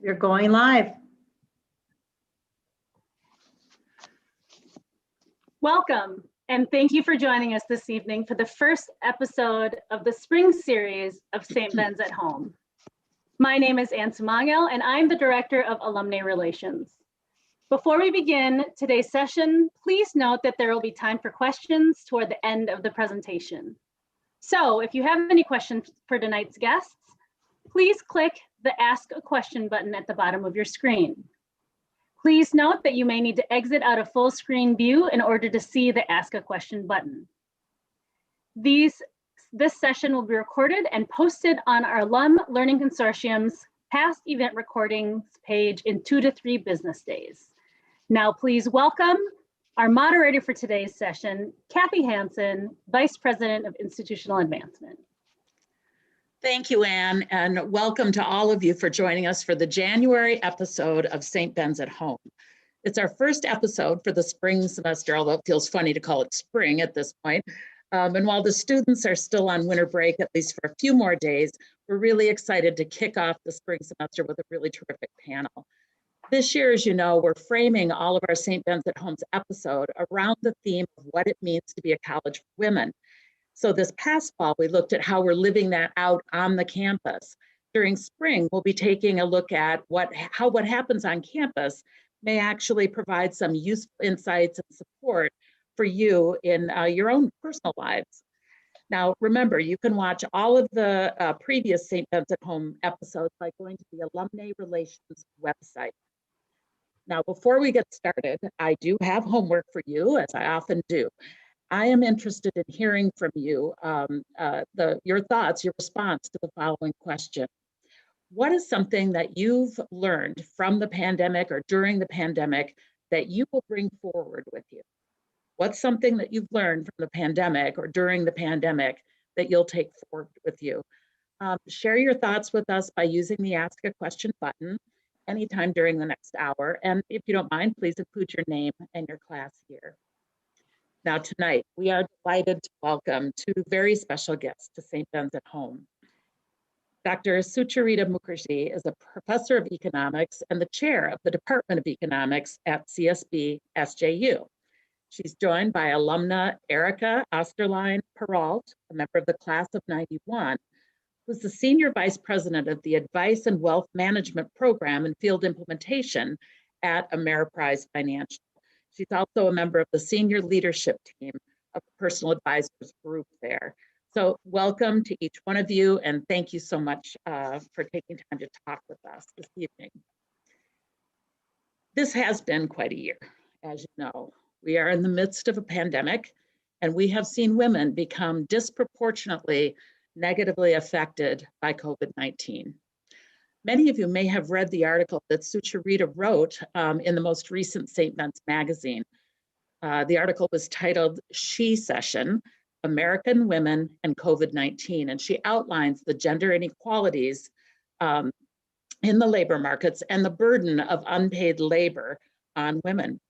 You're going live. Welcome, and thank you for joining us this evening for the first episode of the spring series of St. Ben's at Home. My name is Ann Sumangel, and I'm the Director of Alumni Relations. Before we begin today's session, please note that there will be time for questions toward the end of the presentation. So if you have any questions for tonight's guests, please click the Ask a Question button at the bottom of your screen. Please note that you may need to exit out of full screen view in order to see the Ask a Question button. This session will be recorded and posted on our Alum Learning Consortium's past event recordings page in 2 to 3 business days. Now please welcome our moderator for today's session, Kathy Hansen, Vice President of Institutional Advancement. Thank you, Anne, and welcome to all of you for joining us for the January episode of St. Ben's at Home. It's our first episode for the spring semester, although it feels funny to call it spring at this point. And while the students are still on winter break, at least for a few more days, we're really excited to kick off the spring semester with a really terrific panel. This year, as you know, we're framing all of our St. Ben's at Home's episode around the theme of what it means to be a college for women. So this past fall, we looked at how we're living that out on the campus. During spring, we'll be taking a look at how what happens on campus may actually provide some useful insights and support for you in your own personal lives. Now, remember, you can watch all of the previous St. Ben's at Home episodes by going to the Alumnae Relations website. Now, before we get started, I do have homework for you, as I often do. I am interested in hearing from you your thoughts, your response to the following question. What is something that you've learned from the pandemic or during the pandemic that you will bring forward with you? What's something that you've learned from the pandemic or during the pandemic that you'll take forward with you? Share your thoughts with us by using the Ask a Question button anytime during the next hour. And if you don't mind, please include your name and your class here. Now tonight, we are delighted to welcome 2 very special guests to St. Ben's at Home. Dr. Sucharita Mukherjee is a professor of economics and the chair of the Department of Economics at CSB SJU. She's joined by alumna Erika Perrault, a member of the class of '91, who's the senior vice president of the Advice and Wealth Management Program and Field Implementation at Ameriprise Financial. She's also a member of the senior leadership team of the Personal Advisors group there. So welcome to each one of you, and thank you so much for taking time to talk with us this evening. This has been quite a year, as you know. We are in the midst of a pandemic, and we have seen women become disproportionately negatively affected by COVID-19. Many of you may have read the article that Sucharita wrote in the most recent St. Ben's magazine. The article was titled She-cession, American Women and COVID-19, and she outlines the gender inequalities in the labor markets and the burden of unpaid labor on women.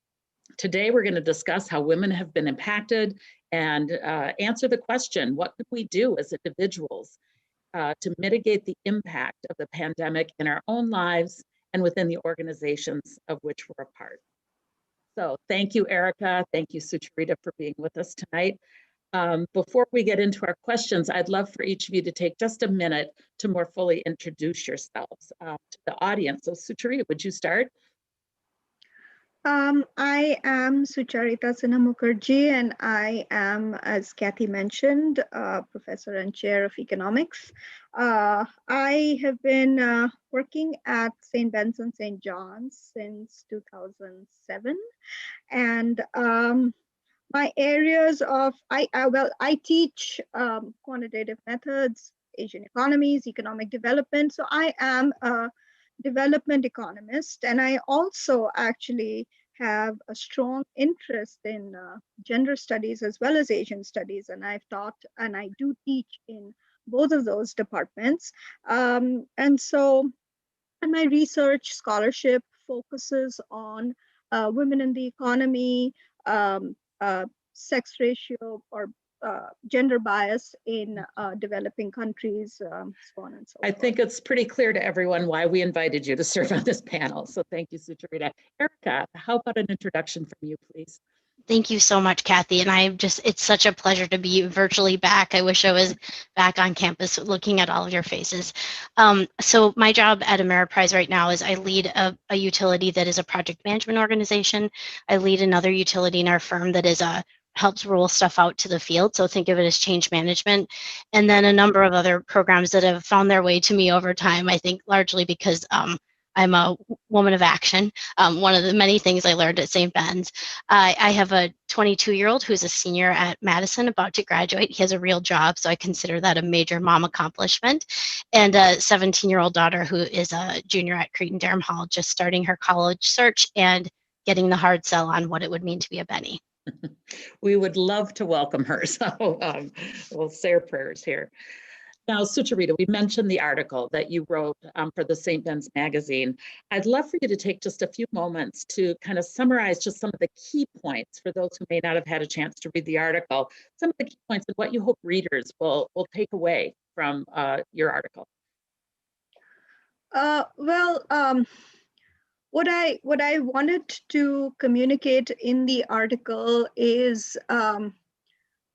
Today, we're going to discuss how women have been impacted and answer the question, what could we do as individuals to mitigate the impact of the pandemic in our own lives and within the organizations of which we're a part. So thank you, Erika. Thank you, Sucharita, for being with us tonight. Before we get into our questions, I'd love for each of you to take just a minute to more fully introduce yourselves to the audience. So Sucharita, would you start? I am Sucharita Mukherjee, and I am, as Kathy mentioned, professor and chair of economics. I have been working at St. Ben's and St. John's since 2007, and my areas of, I teach quantitative methods, Asian economies, economic development. So I am a development economist, and I also actually have a strong interest in gender studies as well as Asian studies, and I've taught and I do teach in both of those departments. And my research scholarship focuses on women in the economy, sex ratio or gender bias in developing countries, so on and so I forth. think it's pretty clear to everyone why we invited you to serve on this panel. So thank you, Sucharita. Erika, how about an introduction from you, please? Thank you so much, Kathy. And it's such a pleasure to be virtually back. I wish I was back on campus looking at all of your faces. So my job at Ameriprise right now is I lead a utility that is a project management organization. I lead another utility in our firm that is helps roll stuff out to the field. So think of it as change management. And then a number of other programs that have found their way to me over time, I think largely because I'm a woman of action. One of the many things I learned at St. Ben's. I have a 22-year-old who's a senior at Madison about to graduate. He has a real job, so I consider that a major mom accomplishment. And a 17-year-old daughter who is a junior at Cretin-Derham Hall, just starting her college search and getting the hard sell on what it would mean to be a Benny. We would love to welcome her, so we'll say our prayers here. Now, Sucharita, we mentioned the article that you wrote for the St. Ben's magazine. I'd love for you to take just a few moments to kind of summarize just some of the key points for those who may not have had a chance to read the article, some of the key points and what you hope readers will take away from your article. What I wanted to communicate in the article is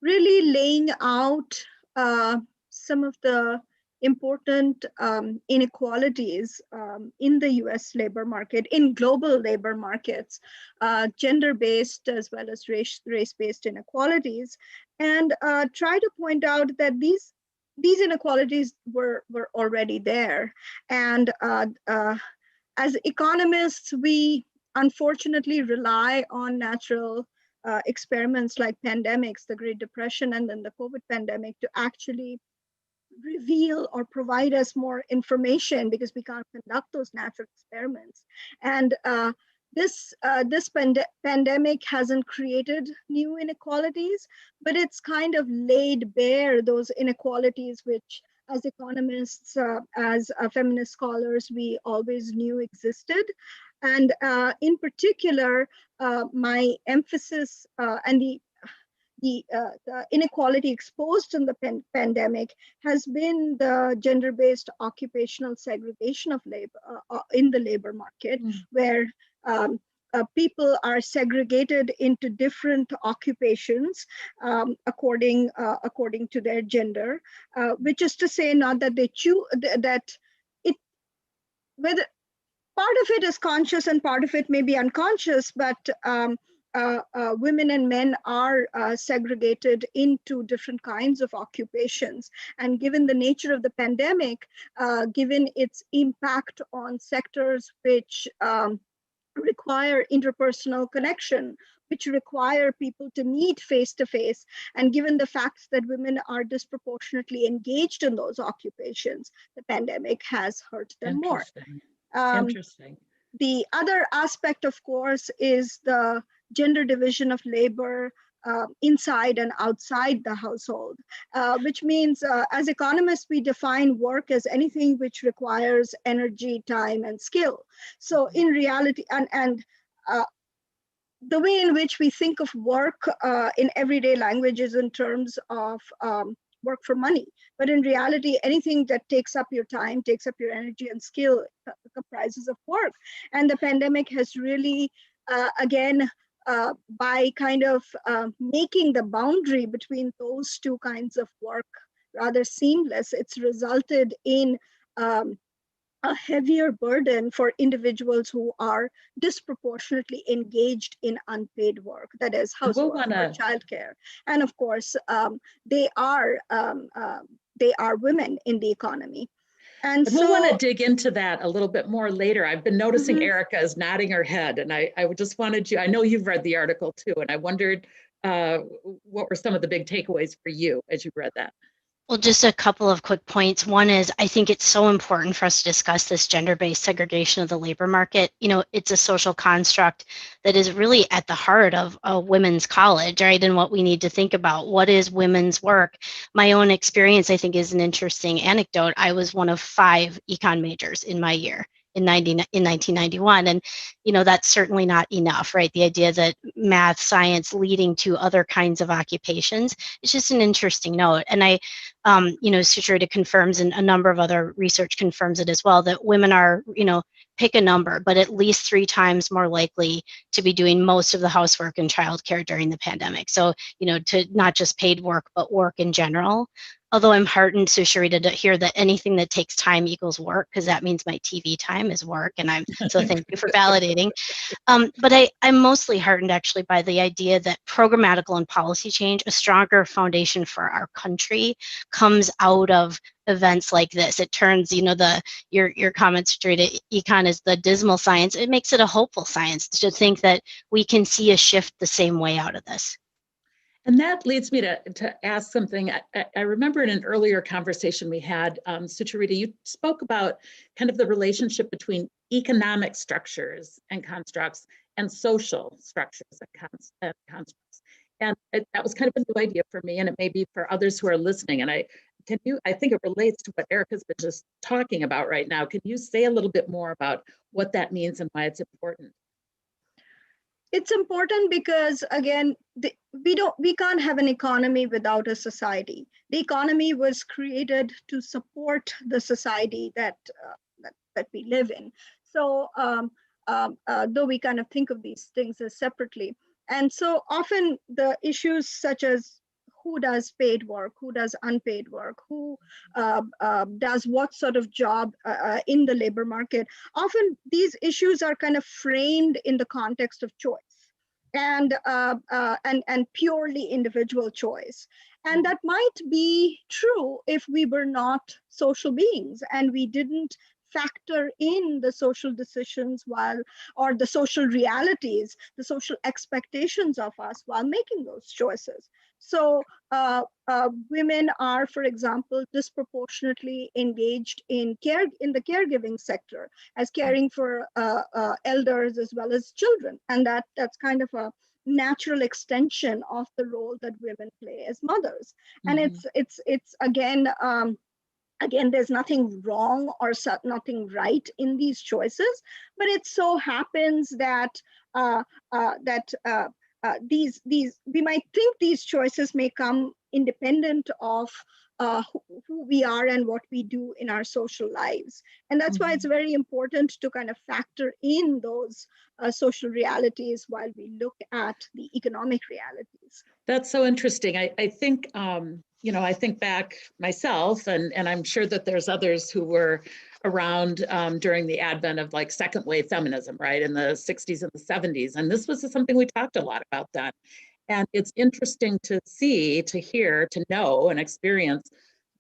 really laying out some of the important inequalities in the US labor market, in global labor markets, gender-based as well as race-based inequalities, and try to point out that these inequalities were already there. And as economists, we unfortunately rely on natural experiments like pandemics, the Great Depression, and then the COVID pandemic to actually reveal or provide us more information because we can't conduct those natural experiments. And this pandemic hasn't created new inequalities, but it's kind of laid bare those inequalities which, as economists, as feminist scholars, we always knew existed. And in particular, my emphasis and the inequality exposed in the pandemic has been the gender-based occupational segregation of labor in the labor market, where people are segregated into different occupations according to their gender, which is to say, not that they choose that it, whether part of it is conscious and part of it may be unconscious, but women and men are segregated into different kinds of occupations. And given the nature of the pandemic, given its impact on sectors which require interpersonal connection, which require people to meet face to face, and given the fact that women are disproportionately engaged in those occupations, the pandemic has hurt them more. Interesting. The other aspect, of course, is the gender division of labor inside and outside the household, which means as economists, we define work as anything which requires energy, time, and skill. So in reality, and the way in which we think of work in everyday language is in terms of work for money. But in reality, anything that takes up your time, takes up your energy and skill comprises of work. And the pandemic has really, again, by kind of making the boundary between those two kinds of work rather seamless, it's resulted in a heavier burden for individuals who are disproportionately engaged in unpaid work, that is housework or childcare. And of course, they are women in the economy. And we'll want to dig into that a little bit more later. I've been noticing Erika is nodding her head, and I just wanted you, I know you've read the article too, and I wondered what were some of the big takeaways for you as you read that? Well, just a couple of quick points. One is, I think it's so important for us to discuss this gender-based segregation of the labor market. You know, it's a social construct that is really at the heart of a women's college, right? And what we need to think about, what is women's work? My own experience, I think, is an interesting anecdote. I was one of 5 econ majors in my year. in 1991. And, that's certainly not enough, right? The idea that math, science leading to other kinds of occupations is just an interesting note. And Sucharita confirms, and a number of other research confirms it as well, that women are, pick a number, but at least 3 times more likely to be doing most of the housework and childcare during the pandemic. So, to not just paid work, but work in general. Although I'm heartened, Sucharita, to hear that anything that takes time equals work, because that means my TV time is work. And so thank you for validating. But I'm mostly heartened actually by the idea that programmatical and policy change, a stronger foundation for our country, comes out of events like this. It turns, your comments, Sucharita, econ is the dismal science. It makes it a hopeful science to think that we can see a shift the same way out of this. And that leads me to ask something. I remember in an earlier conversation we had, Sucharita, you spoke about kind of the relationship between economic structures and constructs and social structures and constructs. And that was kind of a new idea for me, and it may be for others who are listening. And I think it relates to what Erika's been just talking about right now. Can you say a little bit more about what that means and why it's important? It's important because, again, we can't have an economy without a society. The economy was created to support the society that we live in. So though we kind of think of these things as separately. And so often the issues such as who does paid work, who does unpaid work, who does what sort of job in the labor market. Often these issues are kind of framed in the context of choice and purely individual choice. And that might be true if we were not social beings and we didn't factor in the social decisions or the social realities, the social expectations of us while making those choices. So women are, for example, disproportionately engaged in the caregiving sector, as caring for elders as well as children, and that's kind of a natural extension of the role that women play as mothers. And it's again, there's nothing wrong or nothing right in these choices, but it so happens that these we might think these choices may come independent of who we are and what we do in our social lives. And that's why it's very important to kind of factor in those social realities while we look at the economic realities. That's so interesting. I think, I think back myself, and I'm sure that there's others who were around during the advent of like second wave feminism, right, in the 60s and the 70s. And this was something we talked a lot about then. And it's interesting to see, to hear, to know and experience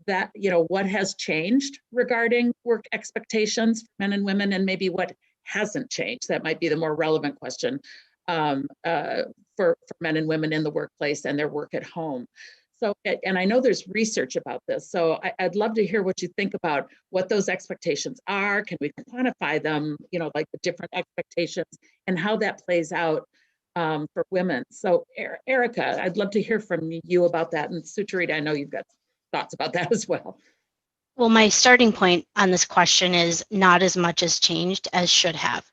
that, what has changed regarding work expectations for men and women, and maybe what hasn't changed. That might be the more relevant question for men and women in the workplace and their work at home. So, and I know there's research about this, so I'd love to hear what you think about what those expectations are. Can we quantify them, like the different expectations and how that plays out for women? So Erika, I'd love to hear from you about that. And Sucharita, I know you've got thoughts about that as well. Well, my starting point on this question is not as much has changed as should have.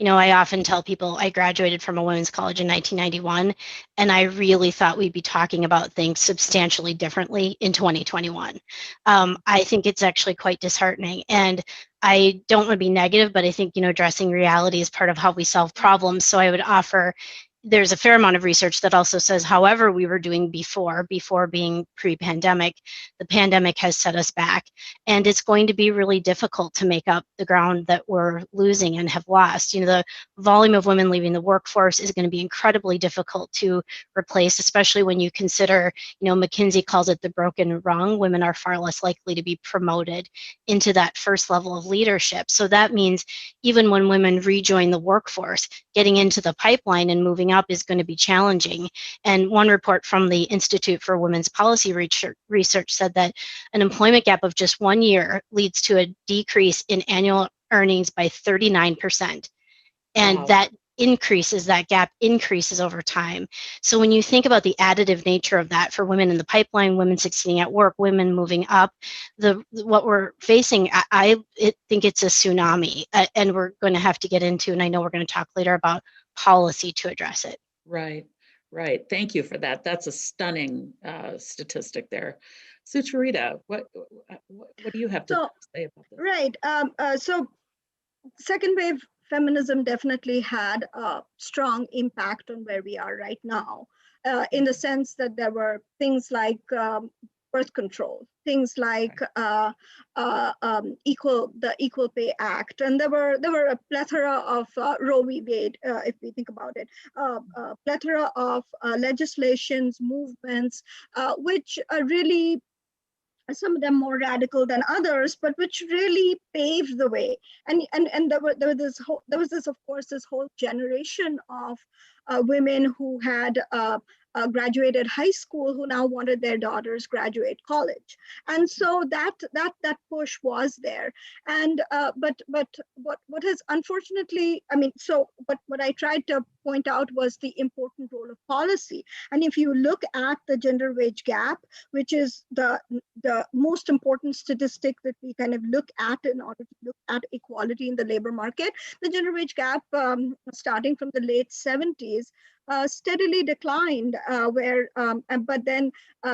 I often tell people I graduated from a women's college in 1991, and I really thought we'd be talking about things substantially differently in 2021. I think it's actually quite disheartening. And I don't want to be negative, but I think, addressing reality is part of how we solve problems. So I would offer, there's a fair amount of research that also says, however we were doing before being pre-pandemic, the pandemic has set us back. And it's going to be really difficult to make up the ground that we're losing and have lost. The volume of women leaving the workforce is going to be incredibly difficult to replace, especially when you consider, McKinsey calls it the broken rung. Women are far less likely to be promoted into that first level of leadership. So that means even when women rejoin the workforce, getting into the pipeline and moving up is going to be challenging. And one report from the Institute for Women's Policy Research said that an employment gap of just 1 year leads to a decrease in annual earnings by 39%. And wow. increases, that gap increases over time. So when you think about the additive nature of that for women in the pipeline, women succeeding at work, women moving up, what we're facing, I think it's a tsunami, and we're going to have to get into, and I know we're going to talk later about policy to address it. Right, right. Thank you for that. That's a stunning statistic there. Sucharita, what do you have to say about this? Right. So second wave feminism definitely had a strong impact on where we are right now, in the sense that there were things like birth control, things like the Equal Pay Act, and there were a plethora of Roe v. Wade, if we think about it, a plethora of legislations, movements, which really, some of them more radical than others, but which really paved the way. And there was this, of course, this whole generation of women who had graduated high school who now wanted their daughters graduate college, and so that push was there. And but what has unfortunately, what I tried to point out was the important role of policy. And if you look at the gender wage gap, which is the most important statistic that we kind of look at in order to look at equality in the labor market, the gender wage gap, starting from the late 70s, steadily declined, but then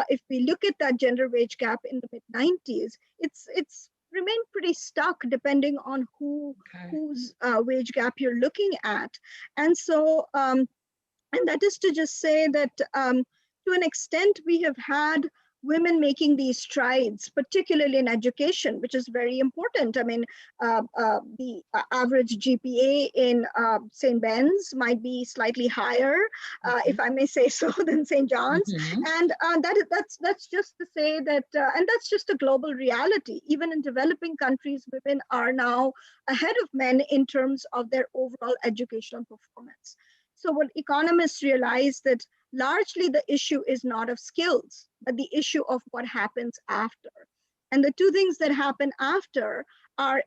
if we look at that gender wage gap in the mid-90s, it's remained pretty stuck depending on whose wage gap you're looking at. And so, and that is to just say that to an extent we have had women making these strides, particularly in education, which is very important. I mean, the average GPA in St. Ben's might be slightly higher, if I may say so, than St. John's. And that's just to say that, and that's just a global reality. Even in developing countries, women are now ahead of men in terms of their overall educational performance. So what economists realize that largely the issue is not of skills, but the issue of what happens after. And the two things that happen after are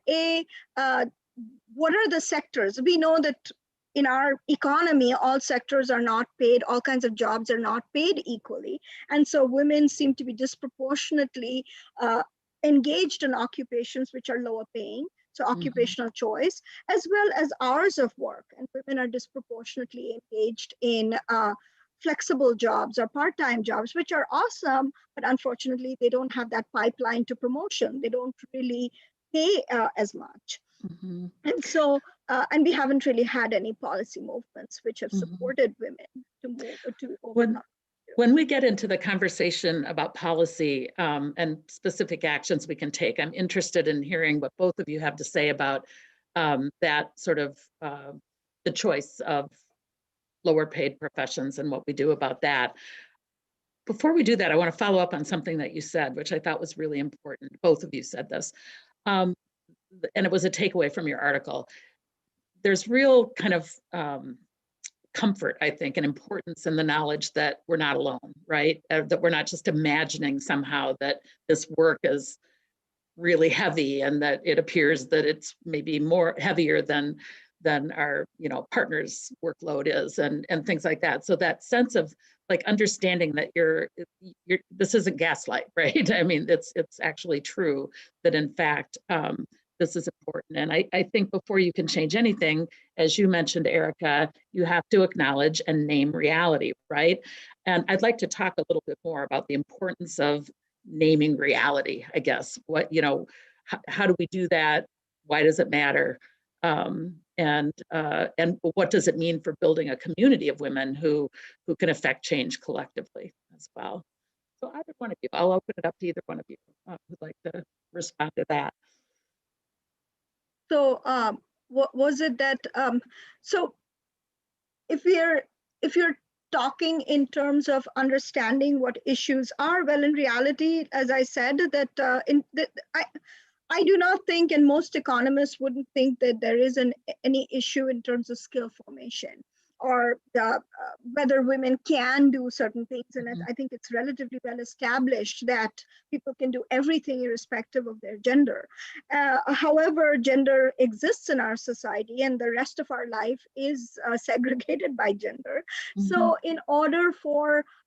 what are the sectors? We know that in our economy, all sectors are not paid, all kinds of jobs are not paid equally. And so women seem to be disproportionately engaged in occupations which are lower paying. So occupational choice, as well as hours of work. And women are disproportionately engaged in flexible jobs or part-time jobs, which are awesome, but unfortunately, they don't have that pipeline to promotion. They don't really pay as much. And so, and we haven't really had any policy movements which have supported women to move to overcome. When we get into the conversation about policy and specific actions we can take, I'm interested in hearing what both of you have to say about that sort of the choice of lower paid professions and what we do about that. Before we do that, I want to follow up on something that you said, which I thought was really important. Both of you said this, and it was a takeaway from your article. There's real kind of comfort, I think, and importance in the knowledge that we're not alone, right? That we're not just imagining somehow that this work is really heavy and that it appears that it's maybe more heavier than our partner's workload is and things like that. So that sense of like understanding that you're this isn't gaslight, right? I mean, it's actually true that in fact, this is important. And I think before you can change anything, as you mentioned, Erika, you have to acknowledge and name reality, right? And I'd like to talk a little bit more about the importance of naming reality, I guess. How do we do that? Why does it matter? And what does it mean for building a community of women who can affect change collectively as well? So either one of you, I'll open it up to either one of you who'd like to respond to that. So what was it that, so if you're talking in terms of understanding what issues are, well, in reality, as I said, that I do not think, and most economists wouldn't think, that there is any issue in terms of skill formation. whether women can do certain things. And I think it's relatively well established that people can do everything irrespective of their gender. However, gender exists in our society, and the rest of our life is segregated by gender. So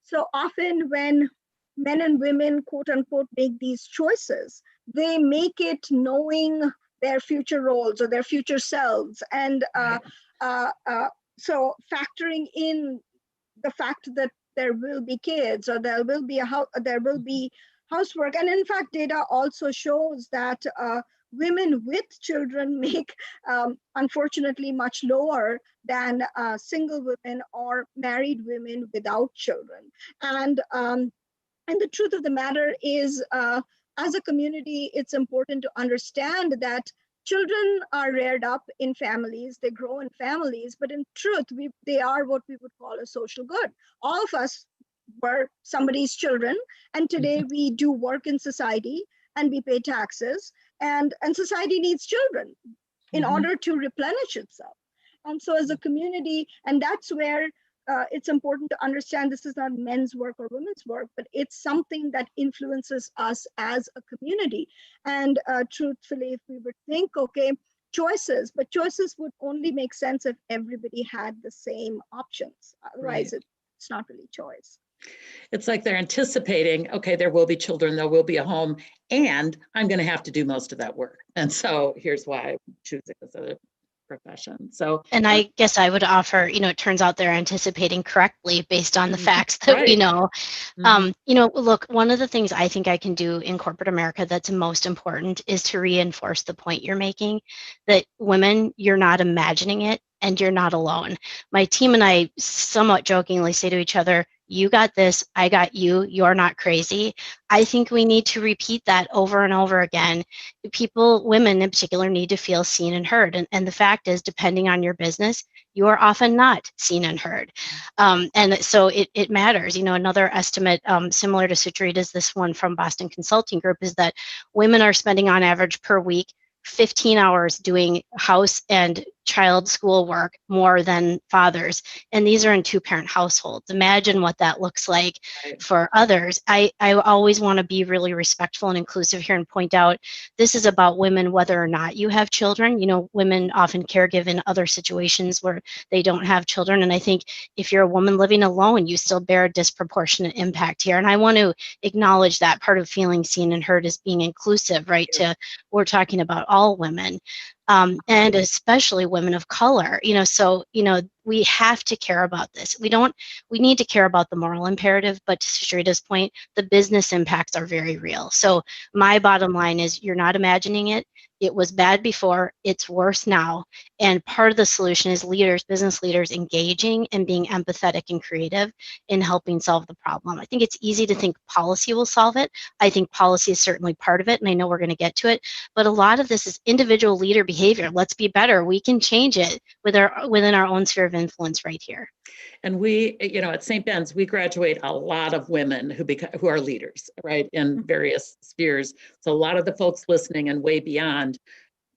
so often when men and women, quote unquote, make these choices, they make it knowing their future roles or their future selves. And so factoring in the fact that there will be kids, or there will be housework. And in fact, data also shows that women with children make, unfortunately, much lower than single women or married women without children. And the truth of the matter is, as a community, it's important to understand that children are reared up in families, they grow in families, but in truth, they are what we would call a social good. All of us were somebody's children, and today we do work in society and we pay taxes, and society needs children in order to replenish itself. And so as a community, and that's where it's important to understand this is not men's work or women's work, but it's something that influences us as a community. And truthfully, if we would think, okay, choices would only make sense if everybody had the same options. Otherwise, it's not really choice. It's like they're anticipating, okay, there will be children, there will be a home, and I'm going to have to do most of that work. And so here's why I'm choosing this other profession. So, and I guess I would offer, it turns out they're anticipating correctly based on the facts that we know. Look, one of the things I think I can do in corporate America that's most important is to reinforce the point you're making, that women, you're not imagining it and you're not alone. My team and I somewhat jokingly say to each other, you got this, I got you, you're not crazy. I think we need to repeat that over and over again. People, women in particular, need to feel seen and heard. And the fact is, depending on your business, you are often not seen and heard. And so it matters. Another estimate similar to Sucharita's, this one from Boston Consulting Group, is that women are spending on average per week 15 hours doing house and child school work more than fathers. And these are in two-parent households. Imagine what that looks like for others. I always want to be really respectful and inclusive here and point out this is about women whether or not you have children. Women often caregive in other situations where they don't have children. And I think if you're a woman living alone, you still bear a disproportionate impact here. And I want to acknowledge that part of feeling seen and heard is being inclusive, right? We're talking about all women. And especially women of color, so, we have to care about this. We need to care about the moral imperative, but to Sucharita's point, the business impacts are very real. So my bottom line is you're not imagining it. It was bad before, it's worse now. And part of the solution is business leaders engaging and being empathetic and creative in helping solve the problem. I think it's easy to think policy will solve it. I think policy is certainly part of it, and I know we're going to get to it. But a lot of this is individual leader behavior. Let's be better. We can change it within our own sphere of influence right here. And we, at St. Ben's, we graduate a lot of women who are leaders, right, in various spheres. So a lot of the folks listening and way beyond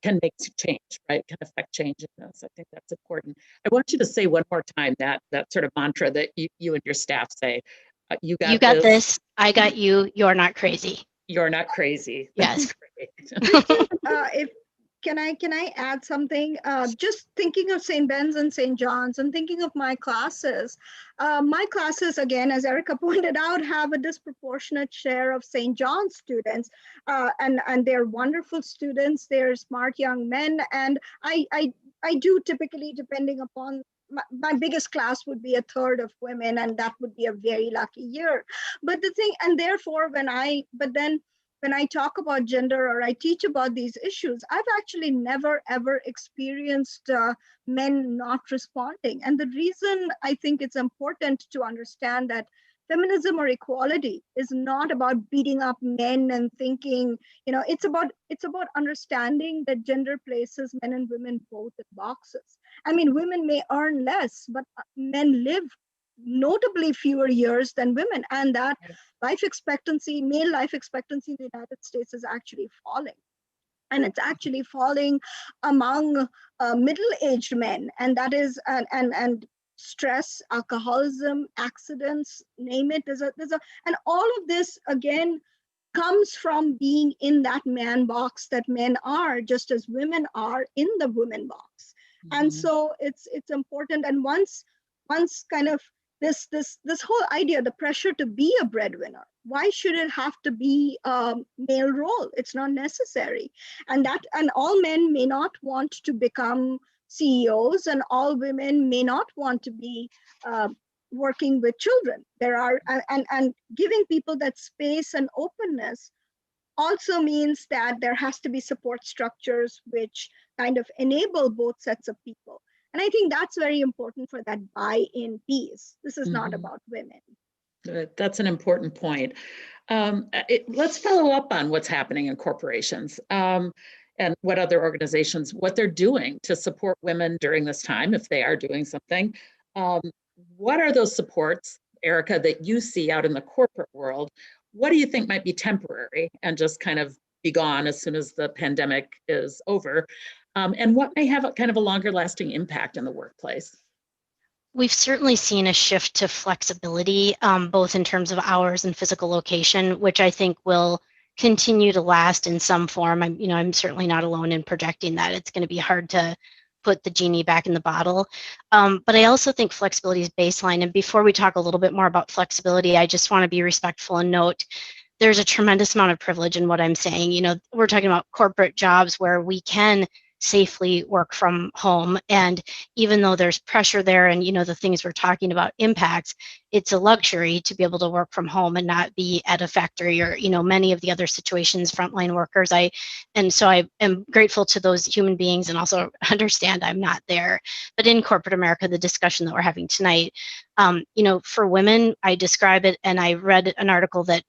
can make change, right, can affect change in this. I think that's important. I want you to say one more time that sort of mantra that you and your staff say. You got this, I got you, you're not crazy. You're not crazy. Yes. Can I add something? Just thinking of St. Ben's and St. John's and thinking of my classes. My classes, again, as Erika pointed out, have a disproportionate share of St. John's students, and they're wonderful students. They're smart young men, and I do typically, depending upon my biggest class would be a third of women, and that would be a very lucky year. But the thing, and therefore, when I talk about gender or I teach about these issues, I've actually never, ever experienced men not responding. And the reason I think it's important to understand that feminism or equality is not about beating up men and thinking, it's about understanding that gender places men and women both in boxes. I mean, women may earn less, but men live notably fewer years than women, and that male life expectancy in the United States is actually falling, and it's actually falling among middle-aged men, and that is and stress, alcoholism, accidents, name it. And all of this, again, comes from being in that man box that men are, just as women are in the women box. And so it's important. And once kind of this whole idea, the pressure to be a breadwinner, why should it have to be a male role? It's not necessary. And all men may not want to become CEOs, and all women may not want to be working with children. There are, and giving people that space and openness also means that there has to be support structures which kind of enable both sets of people. And I think that's very important for that buy-in piece. This is not about women. That's an important point. Let's follow up on what's happening in corporations and what other organizations, what they're doing to support women during this time, if they are doing something. What are those supports, Erika, that you see out in the corporate world? What do you think might be temporary and just kind of be gone as soon as the pandemic is over? And what may have a kind of a longer lasting impact in the workplace? We've certainly seen a shift to flexibility, both in terms of hours and physical location, which I think will continue to last in some form. I'm certainly not alone in projecting that. It's going to be hard to put the genie back in the bottle. But I also think flexibility is baseline. And before we talk a little bit more about flexibility, I just want to be respectful and note there's a tremendous amount of privilege in what I'm saying. We're talking about corporate jobs where we can safely work from home. And even though there's pressure there and, the things we're talking about impacts, it's a luxury to be able to work from home and not be at a factory or, many of the other situations, frontline workers. So I am grateful to those human beings and also understand I'm not there. But in corporate America, the discussion that we're having tonight, for women, I describe it, and I read an article that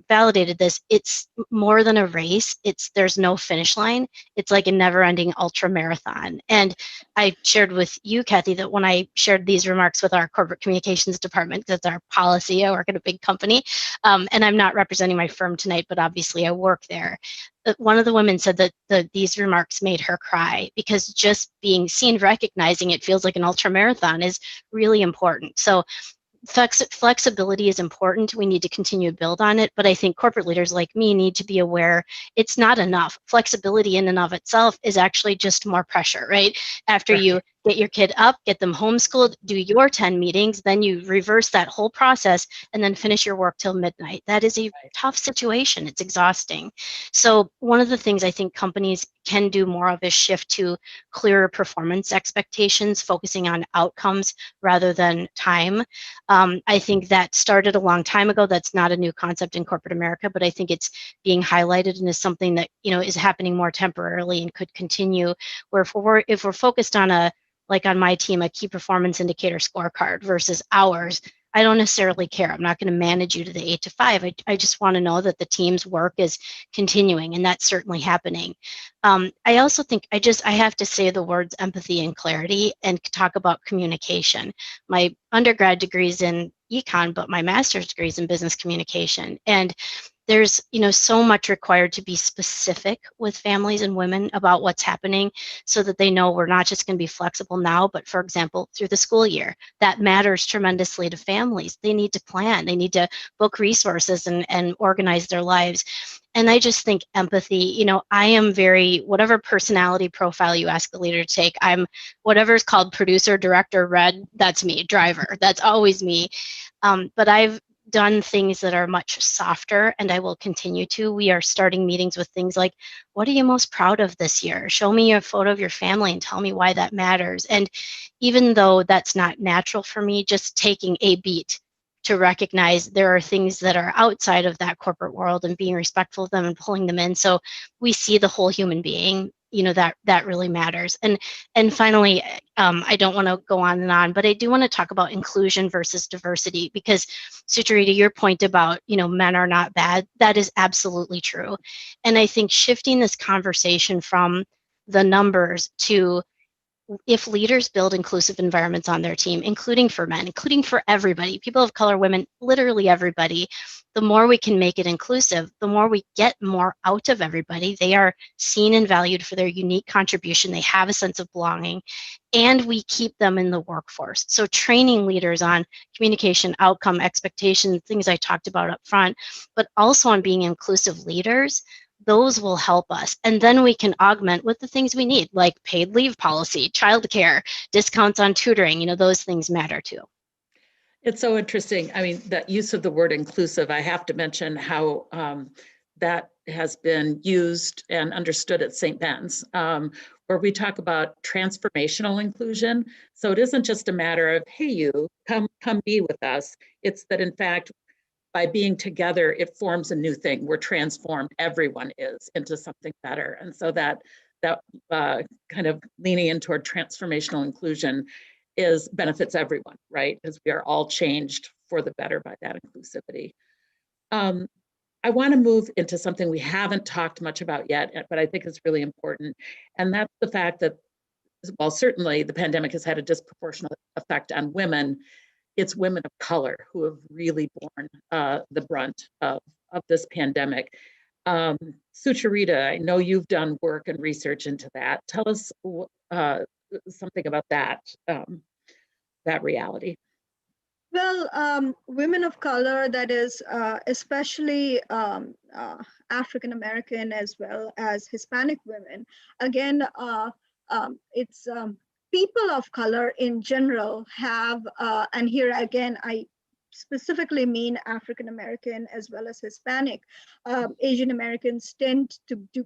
validated this. It's more than a race. There's no finish line. It's like a never-ending ultra marathon. And I shared with you, Kathy, that when I shared these remarks with our corporate communications department, that's our policy. I work at a big company, and I'm not representing my firm tonight, but obviously I work there. One of the women said that these remarks made her cry because just being seen, recognizing it feels like an ultra marathon is really important. So flexibility is important. We need to continue to build on it. But I think corporate leaders like me need to be aware it's not enough. Flexibility in and of itself is actually just more pressure, right? After you get your kid up, get them homeschooled, do your 10 meetings, then you reverse that whole process and then finish your work till midnight. That is a tough situation. It's exhausting. So one of the things I think companies can do more of is shift to clearer performance expectations, focusing on outcomes rather than time. I think that started a long time ago. That's not a new concept in corporate America, but I think it's being highlighted and is something that is happening more temporarily and could continue. Where if we're focused on like on my team, a key performance indicator scorecard versus hours, I don't necessarily care. I'm not going to manage you to the 8 to 5. I just want to know that the team's work is continuing, and that's certainly happening. I also think I have to say the words empathy and clarity and talk about communication. My undergrad degree is in econ, but my master's degree is in business communication. And there's so much required to be specific with families and women about what's happening so that they know we're not just going to be flexible now, but for example, through the school year. That matters tremendously to families. They need to plan, they need to book resources and organize their lives. And I just think empathy, I am whatever personality profile you ask the leader to take, I'm whatever's called producer, director, red, that's me, driver, that's always me. But I've done things that are much softer, and I will continue to. We are starting meetings with things like, what are you most proud of this year? Show me a photo of your family and tell me why that matters. And even though that's not natural for me, just taking a beat to recognize there are things that are outside of that corporate world and being respectful of them and pulling them in. So we see the whole human being, that really matters. And finally, I don't want to go on and on, but I do want to talk about inclusion versus diversity, because Sucharita, your point about, men are not bad, that is absolutely true. And I think shifting this conversation from the numbers to if leaders build inclusive environments on their team, including for men, including for everybody, people of color, women, literally everybody, the more we can make it inclusive, the more we get more out of everybody. They are seen and valued for their unique contribution. They have a sense of belonging, and we keep them in the workforce. So training leaders on communication, outcome, expectations, things I talked about up front, but also on being inclusive leaders, those will help us. And then we can augment with the things we need, like paid leave policy, childcare, discounts on tutoring, those things matter too. It's so interesting. I mean, that use of the word inclusive, I have to mention how that has been used and understood at St. Ben's, where we talk about transformational inclusion. So it isn't just a matter of, hey, you come be with us. It's that, in fact, by being together, it forms a new thing. We're transformed, everyone is, into something better. And so that kind of leaning in toward transformational inclusion benefits everyone, right? Because we are all changed for the better by that inclusivity. I want to move into something we haven't talked much about yet, but I think is really important. And that's the fact that, while certainly the pandemic has had a disproportionate effect on women, it's women of color who have really borne the brunt of this pandemic. Sucharita, I know you've done work and research into that. Tell us something about that reality. Well, women of color, that is especially African American as well as Hispanic women, again, it's people of color in general have, and here again, I specifically mean African American as well as Hispanic. Asian Americans tend to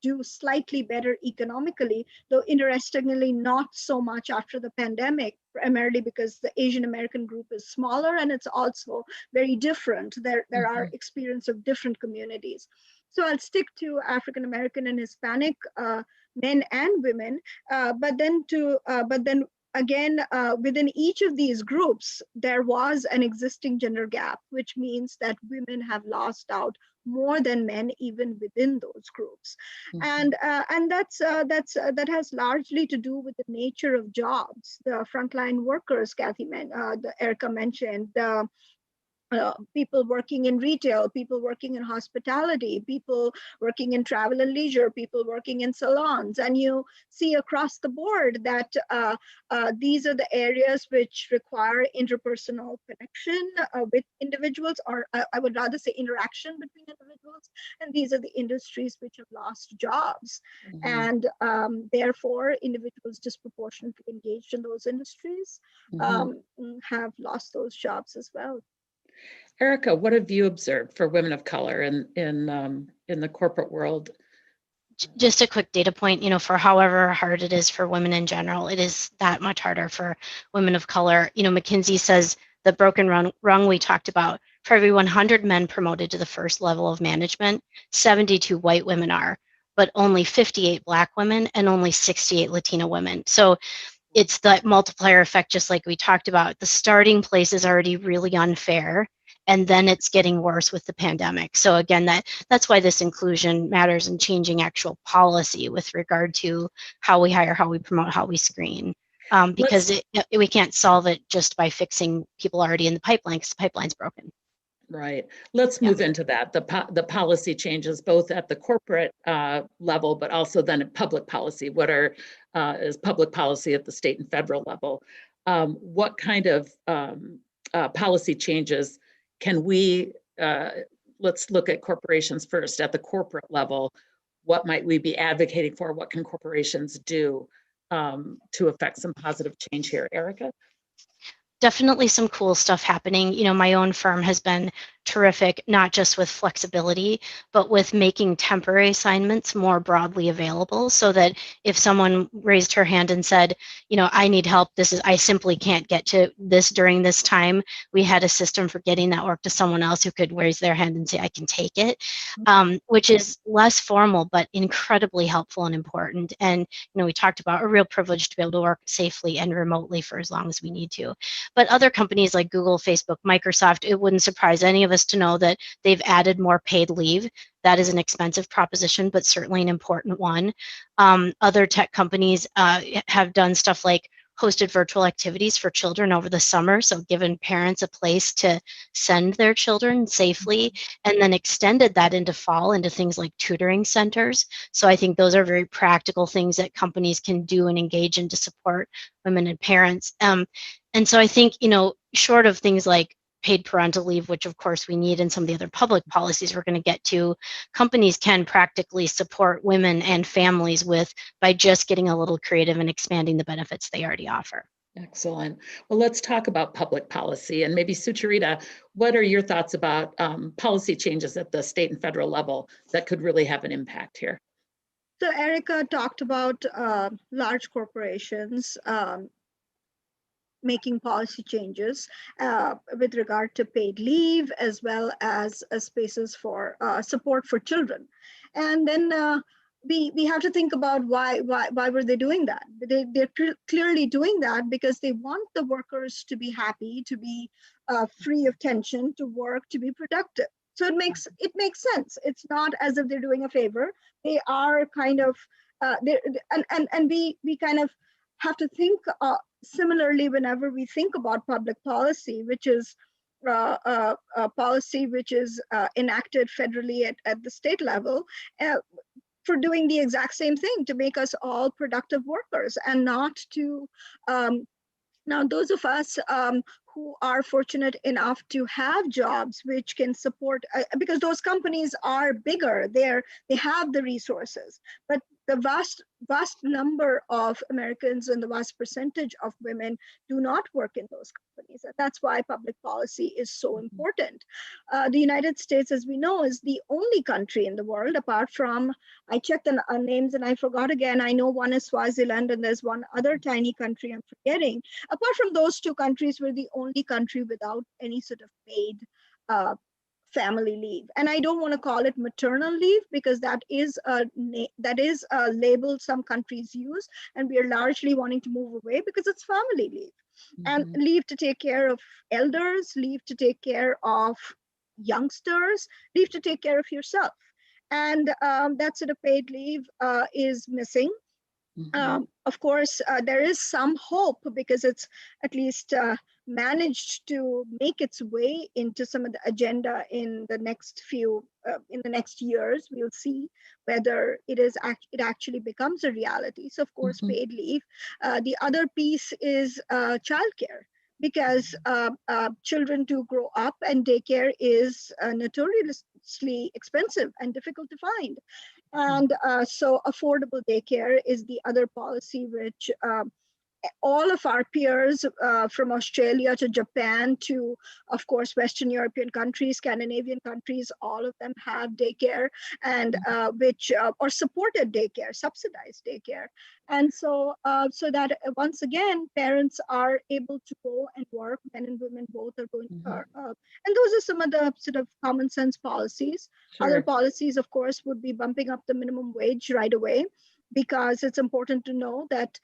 do slightly better economically, though interestingly not so much after the pandemic, primarily because the Asian American group is smaller and it's also very different. There are experience of different communities. So I'll stick to African American and Hispanic men and women, but then again, within each of these groups, there was an existing gender gap, which means that women have lost out more than men even within those groups. And that has largely to do with the nature of jobs. The frontline workers, Erika mentioned, people working in retail, people working in hospitality, people working in travel and leisure, people working in salons. And you see across the board that these are the areas which require interpersonal connection with individuals, or I would rather say interaction between individuals. And these are the industries which have lost jobs. And therefore, individuals disproportionately engaged in those industries have lost those jobs as well. Erika, what have you observed for women of color in the corporate world? Just a quick data point, for however hard it is for women in general, it is that much harder for women of color. McKinsey says the broken rung we talked about, for every 100 men promoted to the first level of management, 72 white women are, but only 58 Black women and only 68 Latina women. So it's that multiplier effect, just like we talked about. The starting place is already really unfair, and then it's getting worse with the pandemic. So again, that's why this inclusion matters, and changing actual policy with regard to how we hire, how we promote, how we screen. Because we can't solve it just by fixing people already in the pipeline, because the pipeline's broken. Right. Let's move into that. The policy changes both at the corporate level, but also then at public policy. What is public policy at the state and federal level? What kind of policy changes can we, let's look at corporations first. At the corporate level, what might we be advocating for? What can corporations do to affect some positive change here? Erika? Definitely some cool stuff happening. My own firm has been terrific, not just with flexibility, but with making temporary assignments more broadly available, so that if someone raised her hand and said, I need help, I simply can't get to this during this time, we had a system for getting that work to someone else who could raise their hand and say, I can take it, which is less formal, but incredibly helpful and important. And, we talked about a real privilege to be able to work safely and remotely for as long as we need to. But other companies like Google, Facebook, Microsoft, it wouldn't surprise any of of us to know that they've added more paid leave. That is an expensive proposition, but certainly an important one. Other tech companies have done stuff like hosted virtual activities for children over the summer, so given parents a place to send their children safely, and then extended that into fall into things like tutoring centers. So I think those are very practical things that companies can do and engage in to support women and parents. And so I think, short of things like paid parental leave, which of course we need in some of the other public policies we're going to get to, companies can practically support women and families by just getting a little creative and expanding the benefits they already offer. Excellent. Well, let's talk about public policy, and maybe Sucharita, what are your thoughts about policy changes at the state and federal level that could really have an impact here? So Erika talked about large corporations making policy changes with regard to paid leave, as well as spaces for support for children. And then we have to think about why were they doing that? They're clearly doing that because they want the workers to be happy, to be free of tension, to work, to be productive. So it makes sense. It's not as if they're doing a favor. They are kind of and we kind of have to think similarly whenever we think about public policy, which is a policy which is enacted federally at the state level, for doing the exact same thing, to make us all productive workers, and not to now those of us who are fortunate enough to have jobs which can support, because those companies are bigger, they have the resources, but the vast number of Americans and the vast percentage of women do not work in those companies. And that's why public policy is so important. The United States, as we know, is the only country in the world, apart from, I checked the names and I forgot again, I know one is Swaziland and there's one other tiny country I'm forgetting. Apart from those two countries, we're the only country without any sort of paid family leave. And I don't want to call it maternal leave, because that is a label some countries use, and we are largely wanting to move away because it's family leave. And leave to take care of elders, leave to take care of youngsters, leave to take care of yourself. And that sort of paid leave is missing. Of course, there is some hope, because it's at least managed to make its way into some of the agenda in the next years. We'll see whether it actually becomes a reality. So of course, paid leave. The other piece is childcare, because children do grow up, and daycare is notoriously expensive and difficult to find. And so affordable daycare is the other policy which all of our peers from Australia to Japan to, of course, Western European countries, Scandinavian countries, all of them have daycare, and or supported daycare, subsidized daycare. And so that once again, parents are able to go and work, men and women both are going, and those are some of the sort of common sense policies. Sure. Other policies, of course, would be bumping up the minimum wage right away, because it's important to know that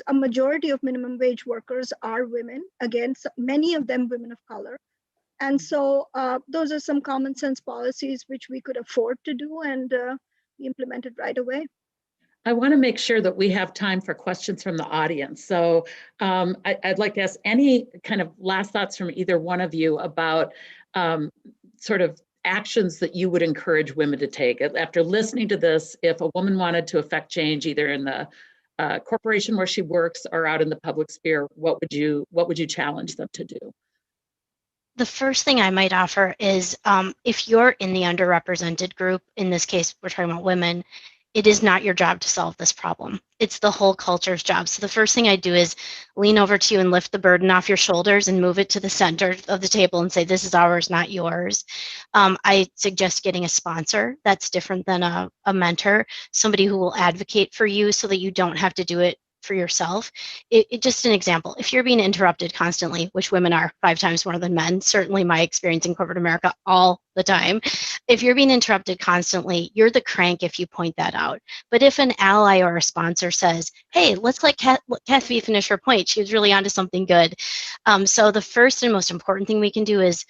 a majority of minimum wage workers are women, again, many of them women of color. And so those are some common sense policies which we could afford to do and be implemented right away. I want to make sure that we have time for questions from the audience. So I'd like to ask any kind of last thoughts from either one of you about sort of actions that you would encourage women to take. After listening to this, if a woman wanted to affect change either in the corporation where she works or out in the public sphere, what would you challenge them to do? The first thing I might offer is if you're in the underrepresented group, in this case, we're talking about women, it is not your job to solve this problem. It's the whole culture's job. So the first thing I do is lean over to you and lift the burden off your shoulders and move it to the center of the table and say, this is ours, not yours. I suggest getting a sponsor. That's different than a mentor, somebody who will advocate for you so that you don't have to do it for yourself. Just an example, if you're being interrupted constantly, which women are 5 times more than men, certainly my experience in corporate America all the time, if you're being interrupted constantly, you're the crank if you point that out. But if an ally or a sponsor says, hey, let's let Kathy finish her point, she was really onto something good. So the first and most important thing we can do is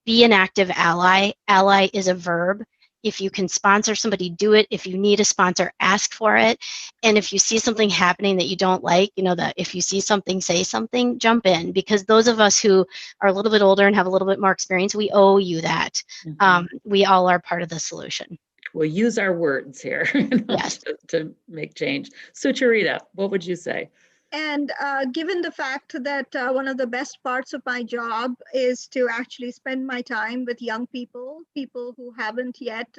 be an active ally. Ally is a verb. If you can sponsor somebody, do it. If you need a sponsor, ask for it. And if you see something happening that you don't like, that if you see something, say something, jump in, because those of us who are a little bit older and have a little bit more experience, we owe you that. We all are part of the solution. We'll use our words here Yes. to make change. Sucharita, what would you say? And given the fact that one of the best parts of my job is to actually spend my time with young people who haven't yet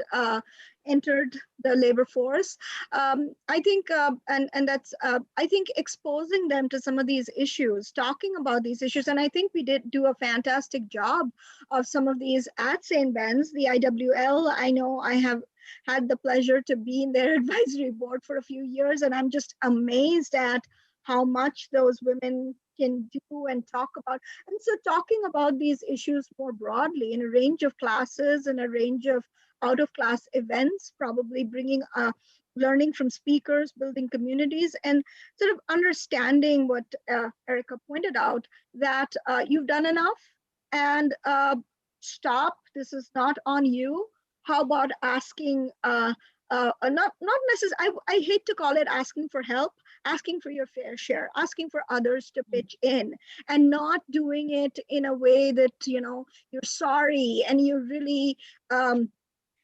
entered the labor force, I think, and that's, I think exposing them to some of these issues, talking about these issues, and I think we did do a fantastic job of some of these at St. Ben's, the IWL. I know I have had the pleasure to be in their advisory board for a few years, and I'm just amazed at how much those women can do and talk about. And so talking about these issues more broadly in a range of classes and a range of out of class events, probably bringing learning from speakers, building communities, and sort of understanding what Erika pointed out, that you've done enough and stop, this is not on you. How about asking, not necessarily, I hate to call it asking for help, asking for your fair share, asking for others to pitch in, and not doing it in a way that, you're sorry and you really,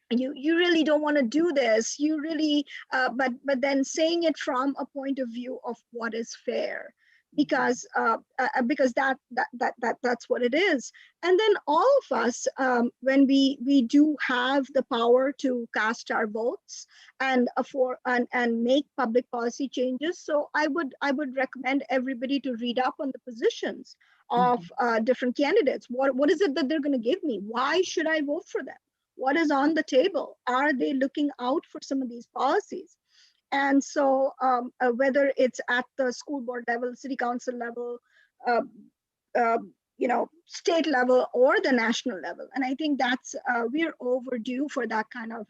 you really don't want to do this. You really, but then saying it from a point of view of what is fair, because that's what it is. And then all of us, when we do have the power to cast our votes and make public policy changes. So I would recommend everybody to read up on the positions of different candidates. What is it that they're going to give me? Why should I vote for them? What is on the table? Are they looking out for some of these policies? And so whether it's at the school board level, city council level, state level, or the national level. And I think that's, we're overdue for that kind of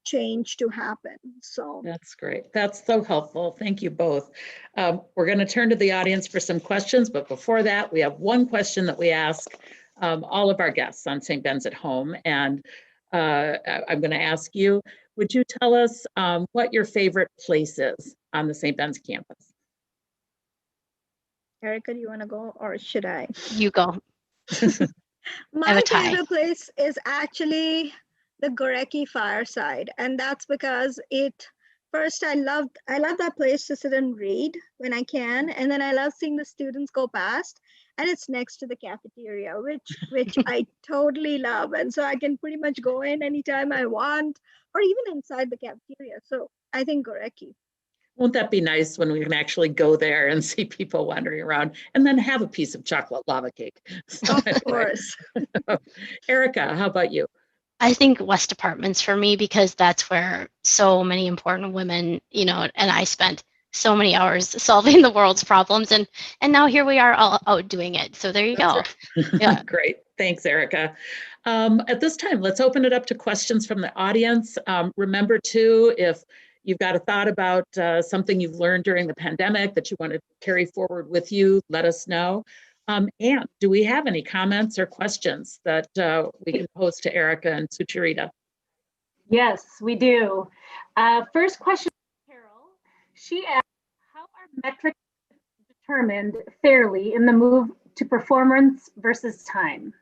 change to happen. So that's great. That's so helpful. Thank you both. We're going to turn to the audience for some questions, but before that, we have one question that we ask all of our guests on St. Ben's at Home. And I'm going to ask you, would you tell us what your favorite place is on the St. Ben's campus? Erika, do you want to go or should I? You go. My favorite place is actually the Gorecki Fireside, and that's because first I love that place to sit and read when I can, and then I love seeing the students go past, and it's next to the cafeteria, which I totally love, and so I can pretty much go in anytime I want, or even inside the cafeteria. So I think Gorecki. Won't that be nice when we can actually go there and see people wandering around and then have a piece of chocolate lava cake? So of course. Erika, how about you? I think West Apartments for me, because that's where so many important women, and I spent so many hours solving the world's problems, and now here we are all out doing it. So there you go. Right. Yeah. Great. Thanks, Erika. At this time, let's open it up to questions from the audience. Remember too, if you've got a thought about something you've learned during the pandemic that you want to carry forward with you, let us know. And do we have any comments or questions that we can pose to Erika and Sucharita? Yes, we do. First question, Carol. She asked, how are metrics determined fairly in the move to performance versus time?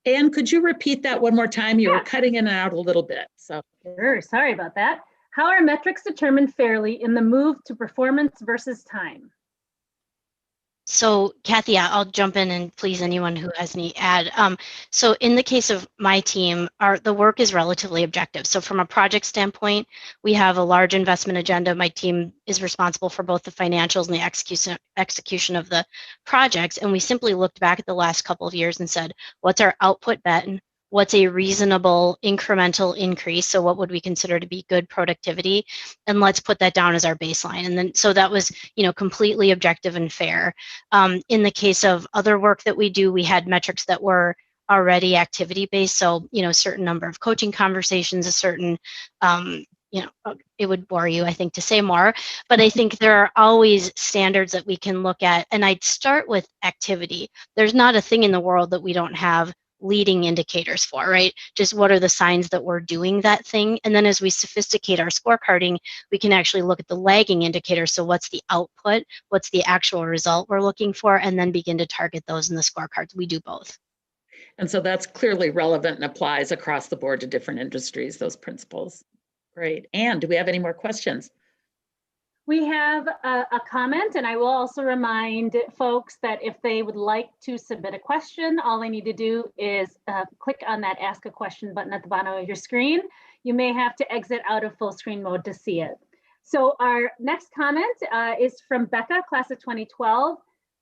Anne, could you repeat that one more time? You were cutting in and out a little bit. So sure, sorry about that. How are metrics determined fairly in the move to performance versus time? So Kathy, I'll jump in, and please, anyone who has any add. So in the case of my team, the work is relatively objective. So from a project standpoint, we have a large investment agenda. My team is responsible for both the financials and the execution of the projects. And we simply looked back at the last couple of years and said, what's our output bet? What's a reasonable incremental increase? So what would we consider to be good productivity? And let's put that down as our baseline. And then, so that was, completely objective and fair. In the case of other work that we do, we had metrics that were already activity-based. So, a certain number of coaching conversations, a certain it would bore you, I think, to say more, but I think there are always standards that we can look at. And I'd start with activity. There's not a thing in the world that we don't have leading indicators for, right? Just what are the signs that we're doing that thing? And then as we sophisticate our scorecarding, we can actually look at the lagging indicators. So what's the output? What's the actual result we're looking for? And then begin to target those in the scorecards. We do both. And so that's clearly relevant and applies across the board to different industries, those principles. Great. Anne, do we have any more questions? We have a comment, and I will also remind folks that if they would like to submit a question, all they need to do is click on that Ask a Question button at the bottom of your screen. You may have to exit out of full screen mode to see it. So our next comment is from Becca, class of 2012.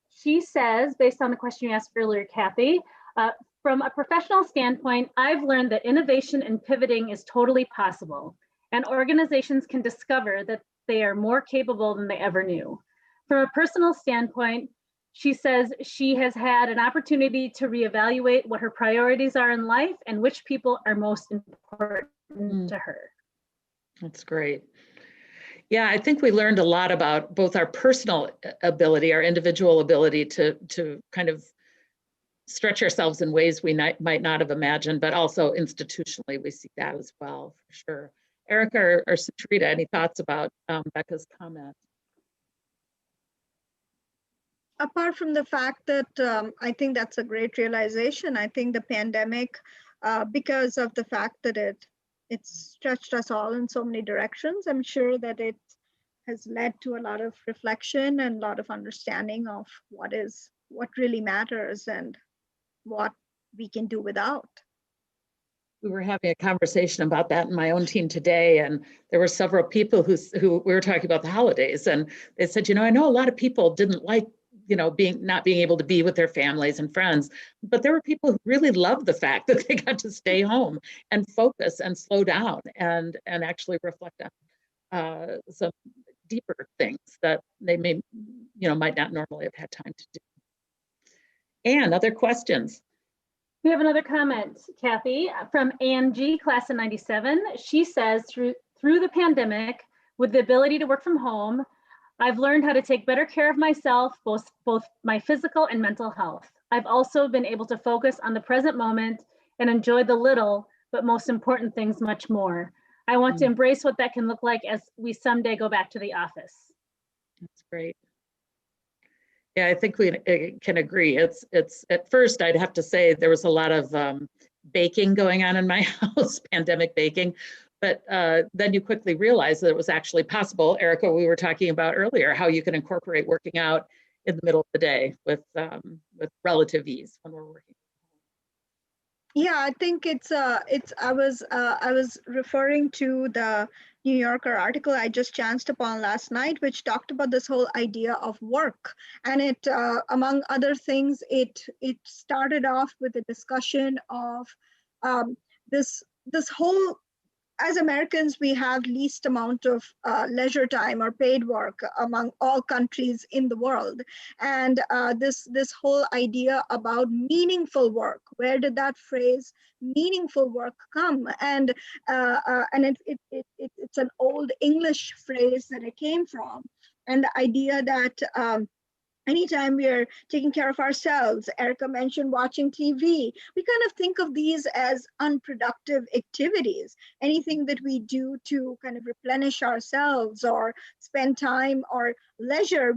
She says, based on the question you asked earlier, Kathy, from a professional standpoint, I've learned that innovation and pivoting is totally possible, and organizations can discover that they are more capable than they ever knew. From a personal standpoint, she says she has had an opportunity to reevaluate what her priorities are in life and which people are most important to her. That's great. Yeah, I think we learned a lot about both our personal ability, our individual ability to kind of stretch ourselves in ways we might not have imagined, but also institutionally, we see that as well, for sure. Erika or Sucharita, any thoughts about Becca's comment? Apart from the fact that I think that's a great realization, I think the pandemic, because of the fact that it stretched us all in so many directions, I'm sure that it has led to a lot of reflection and a lot of understanding of what really matters and what we can do without. We were having a conversation about that in my own team today, and there were several people who we were talking about the holidays, and they said, I know a lot of people didn't like, not being able to be with their families and friends, but there were people who really loved the fact that they got to stay home and focus and slow down and actually reflect on some deeper things that they might not normally have had time to do. And other questions? We have another comment, Kathy, from Angie, class of 97. She says, through the pandemic, with the ability to work from home, I've learned how to take better care of myself, both my physical and mental health. I've also been able to focus on the present moment and enjoy the little, but most important things much more. I want to embrace what that can look like as we someday go back to the office. That's great. Yeah, I think we can agree. It's at first, I'd have to say there was a lot of baking going on in my house, pandemic baking, but then you quickly realize that it was actually possible. Erika, we were talking about earlier how you can incorporate working out in the middle of the day with relative ease when we're working. Yeah, I think I was referring to the New Yorker article I just chanced upon last night, which talked about this whole idea of work. And it, among other things, it started off with a discussion of this whole, as Americans, we have least amount of leisure time or paid work among all countries in the world. And this whole idea about meaningful work, where did that phrase meaningful work come? And it's an old English phrase that it came from. And the idea that anytime we are taking care of ourselves, Erika mentioned watching TV, we kind of think of these as unproductive activities. Anything that we do to kind of replenish ourselves or spend time or leisure,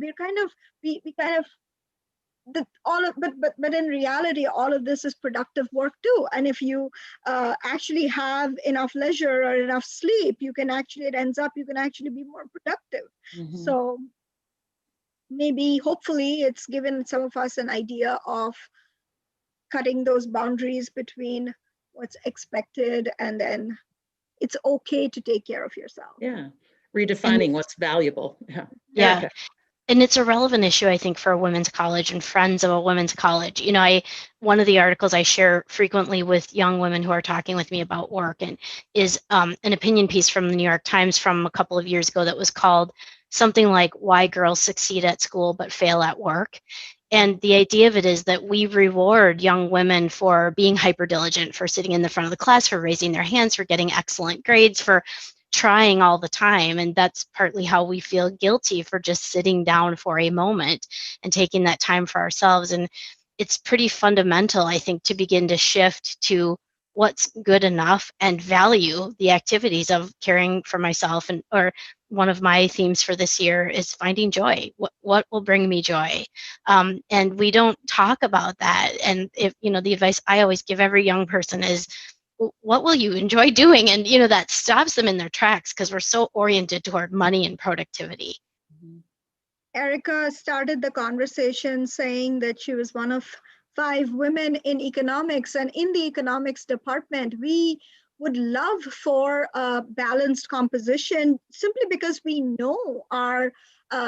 but in reality, all of this is productive work too. And if you actually have enough leisure or enough sleep, you can actually be more productive. Mm-hmm. So maybe, hopefully, it's given some of us an idea of cutting those boundaries between what's expected and then it's okay to take care of yourself. Yeah, redefining what's valuable. Yeah. Erika. And it's a relevant issue, I think, for a women's college and friends of a women's college. One of the articles I share frequently with young women who are talking with me about work is an opinion piece from the New York Times from a couple of years ago that was called something like Why Girls Succeed at School But Fail at Work. And the idea of it is that we reward young women for being hyper diligent, for sitting in the front of the class, for raising their hands, for getting excellent grades, for trying all the time, and that's partly how we feel guilty for just sitting down for a moment and taking that time for ourselves. And it's pretty fundamental, I think, to begin to shift to what's good enough and value the activities of caring for myself. And or one of my themes for this year is finding joy. What will bring me joy? And we don't talk about that. And if, you know, the advice I always give every young person is, what will you enjoy doing? And, you know, that stops them in their tracks because we're so oriented toward money and productivity. Erika started the conversation saying that she was one of 5 women in economics, and in the economics department, we would love for a balanced composition simply because we know our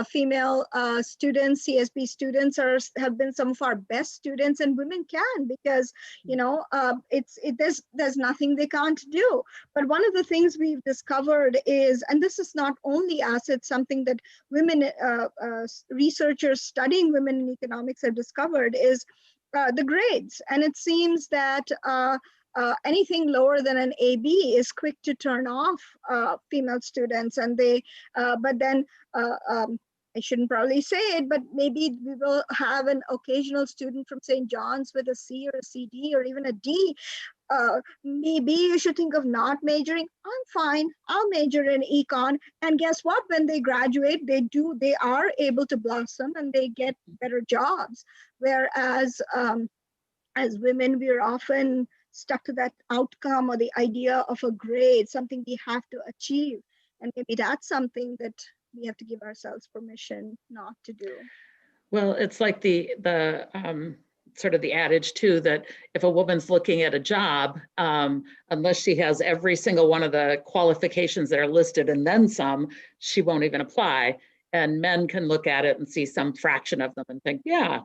female students, CSB students have been some of our best students, and women can, because, you know, there's nothing they can't do. But one of the things we've discovered is, and this is not only us, it's something that women researchers studying women in economics have discovered, is the grades. And it seems that anything lower than an AB is quick to turn off female students. And they, but then I shouldn't probably say it, but maybe we will have an occasional student from St. John's with a C or a CD or even a D. Maybe you should think of not majoring. I'm fine, I'll major in econ. And guess what? When they graduate, they are able to blossom and they get better jobs. Whereas as women, we are often stuck to that outcome or the idea of a grade, something we have to achieve. And maybe that's something that we have to give ourselves permission not to do. Well, it's like the sort of the adage too, that if a woman's looking at a job, unless she has every single one of the qualifications that are listed and then some, she won't even apply. And men can look at it and see some fraction of them and think, yeah,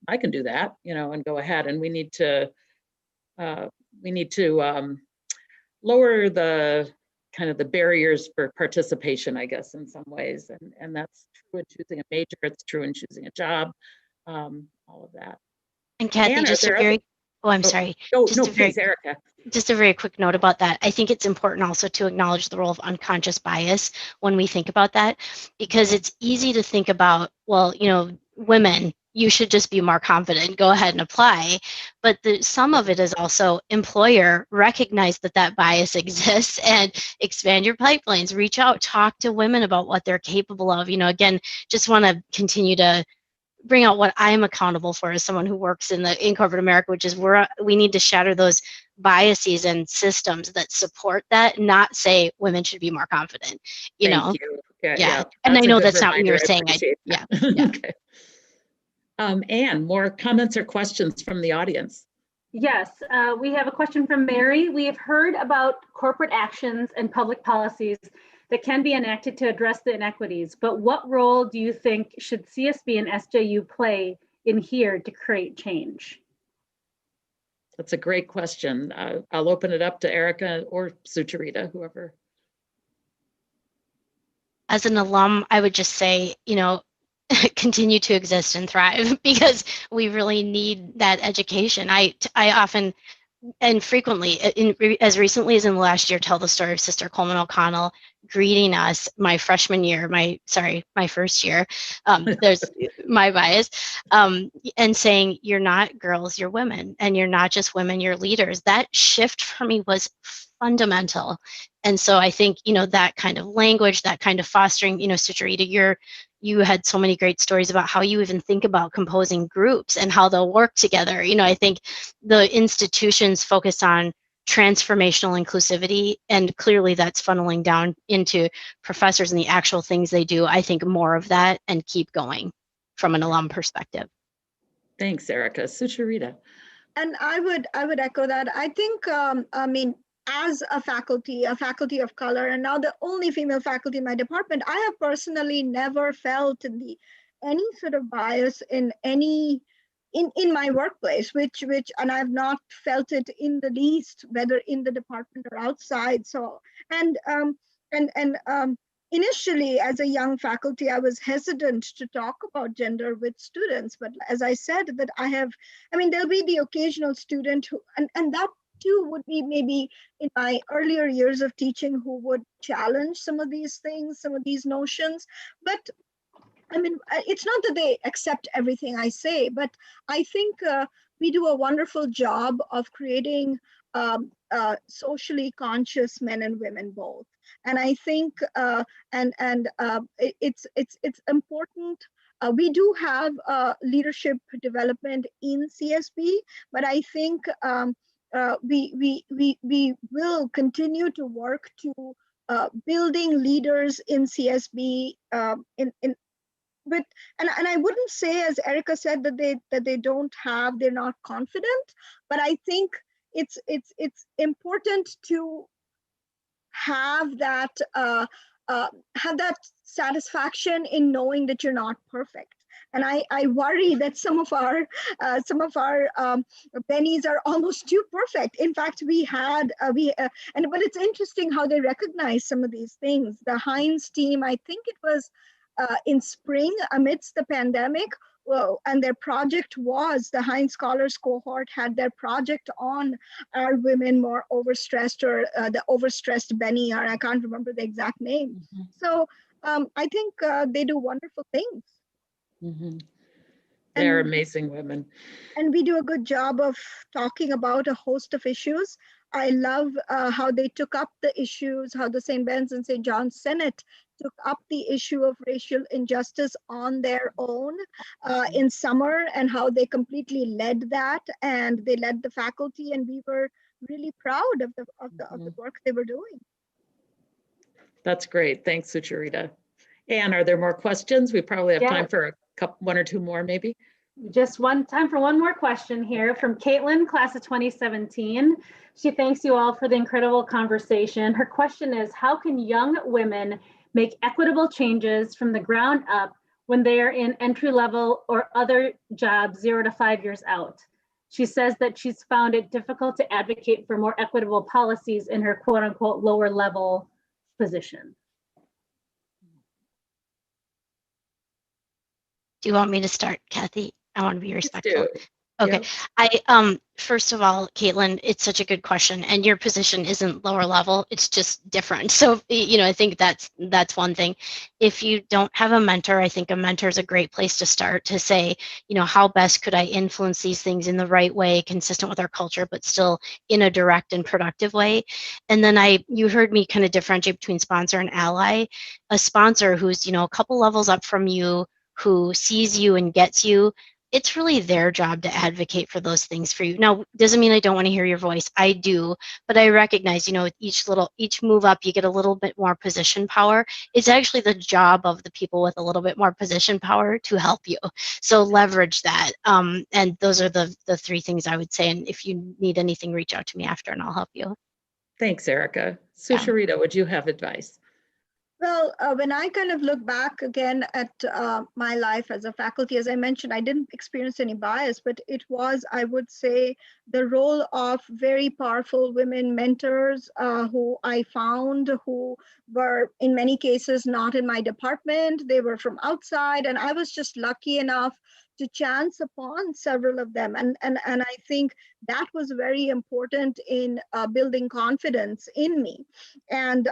I can do that, you know, and go ahead. And we need to lower the kind of the barriers for participation, I guess, in some ways. And that's true in choosing a major, it's true in choosing a job, all of that. And Kathy, Anne, just a very, sorry. Please, Erika. Just a very quick note about that. I think it's important also to acknowledge the role of unconscious bias when we think about that, because it's easy to think about, well, you know, women, you should just be more confident, go ahead and apply. But some of it is also employer, recognize that bias exists and expand your pipelines, reach out, talk to women about what they're capable of. You know, again, just want to continue to bring out what I'm accountable for as someone who works in corporate America, which is we need to shatter those biases and systems that support that, not say women should be more confident, you know? Yeah. And I know that's not what you were saying. Yeah. Okay. Anne, more comments or questions from the audience? Yes, we have a question from Mary. We have heard about corporate actions and public policies that can be enacted to address the inequities, but what role do you think should CSB and SJU play in here to create change? That's a great question. I'll open it up to Erika or Sucharita, whoever. As an alum, I would just say, you know, continue to exist and thrive, because we really need that education. I often and frequently, as recently as in the last year, tell the story of Sister Coleman O'Connell greeting us my freshman year, my first year, there's my bias, and saying, you're not girls, you're women, and you're not just women, you're leaders. That shift for me was fundamental. And so I think, you know, that kind of language, that kind of fostering, you know, Sucharita, you had so many great stories about how you even think about composing groups and how they'll work together. You know, I think the institutions focus on transformational inclusivity, and clearly that's funneling down into professors and the actual things they do. I think more of that and keep going from an alum perspective. Thanks, Erika. Sucharita. And I would echo that. I think, I mean, as a faculty of color, and now the only female faculty in my department, I have personally never felt any sort of bias in my workplace, which and I've not felt it in the least, whether in the department or outside. So and initially, as a young faculty, I was hesitant to talk about gender with students, but as I said, that there'll be the occasional student who, and that too would be maybe in my earlier years of teaching who would challenge some of these things, some of these notions. But I mean, it's not that they accept everything I say, but I think we do a wonderful job of creating socially conscious men and women both. And I think, it's important. We do have leadership development in CSB, but I think we will continue to work to building leaders in CSB in but and I wouldn't say, as Erika said, that they don't have, they're not confident, but I think it's important to have that satisfaction in knowing that you're not perfect. And I worry that some of our bennies are almost too perfect. In fact, we had but it's interesting how they recognize some of these things. The Heinz team, I think it was in spring amidst the pandemic. Well, and their project was, the Heinz Scholars cohort had their project on, are women more overstressed, or the overstressed Benny, or I can't remember the exact name. Mm-hmm. So I think they do wonderful things. Mm-hmm. They're amazing women. And we do a good job of talking about a host of issues. I love how they took up the issues, how the St. Ben's and St. John's Senate took up the issue of racial injustice on their own in summer, and how they completely led that, and they led the faculty, and we were really proud of the work they were doing. That's great. Thanks, Sucharita. Anne, are there more questions? We probably have time for one or two more, maybe. Just time for one more question here from Caitlin, class of 2017. She thanks you all for the incredible conversation. Her question is, how can young women make equitable changes from the ground up when they are in entry level or other jobs 0 to 5 years out? She says that she's found it difficult to advocate for more equitable policies in her quote unquote lower level position. Do you want me to start, Kathy? I want to be respectful. Okay. Yeah. First of all, Caitlin, it's such a good question, and your position isn't lower level, it's just different. So, I think that's one thing. If you don't have a mentor, I think a mentor is a great place to start, to say, how best could I influence these things in the right way, consistent with our culture, but still in a direct and productive way. And then you heard me kind of differentiate between sponsor and ally. A sponsor who's, a couple levels up from you, who sees you and gets you, it's really their job to advocate for those things for you. Now, doesn't mean I don't want to hear your voice. I do, but I recognize, each move up, you get a little bit more position power. It's actually the job of the people with a little bit more position power to help you. So leverage that. And those are the three things I would say. And if you need anything, reach out to me after and I'll help you. Thanks, Erika. Sucharita, would you have advice? Well, when I kind of look back again at my life as a faculty, as I mentioned, I didn't experience any bias, but it was, I would say, the role of very powerful women mentors who I found, who were in many cases not in my department. They were from outside, and I was just lucky enough to chance upon several of them. And I think that was very important in building confidence in me. And